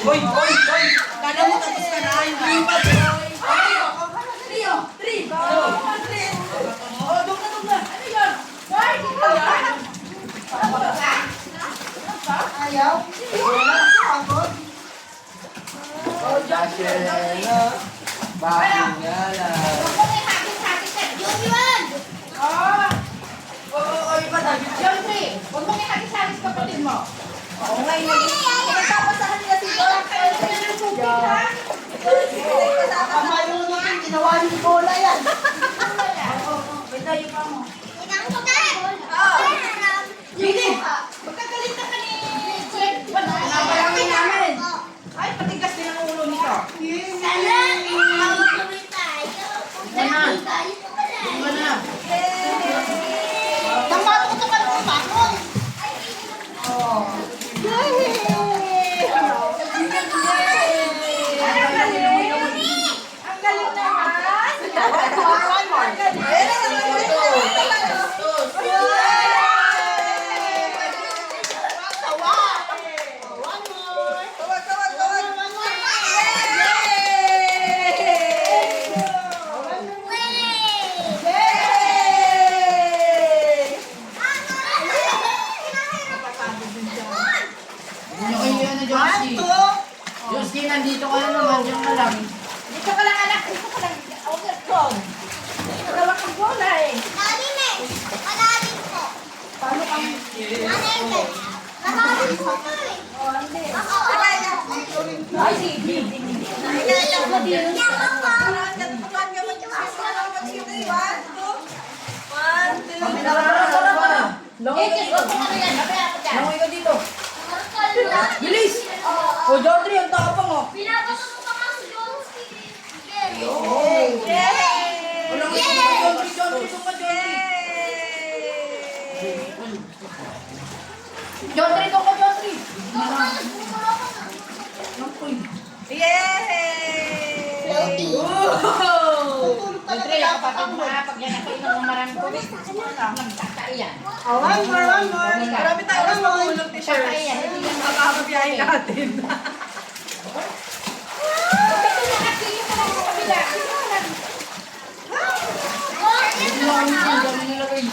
Hoy! Kala mo tapos ka na yung lipat. Three. Oh, doon na. Ano yun? Ayaw. Pagod. Oh, Joshua. Bakit nga lang. Iba na. Joffrey, huwag mong ihagis-hagis kapatid mo. Oo nga, pinagtapos sa kanila si Joshua. Kamayo naman, ginawa ni Bola yan. Bitayo pa mo. Hindi. Magkagalit na ka ni Jen. Napalangin namin. Ay, patigas din ang ulo nito. Iba na. Ang galing naman. One more. Josie, nandito ka na naman. Diyan ka lang. Dito ka lang, anak. Dito ka lang. Okay, go. Dalawa kang bola eh. Paano kang... Oh, hindi. Ay, sige. Langoy ka dito. Bilis! O, Jodri, ang tapang mo. Pinapasok mo pa nga si Josie. Langoy ka dito, Jodri, doon ka, Jodri. Jodri, doon ka, Jodri. Yay! Joffrey, ang kapatid mo ha. Pag yan nakainom ng maraming tubig, nagtataiyan. One more. Marami tayo mas mahulog ni Shirts. Tataiyan. Hindi yan Makakabiyahin natin. Hindi lang ang dami nilagay.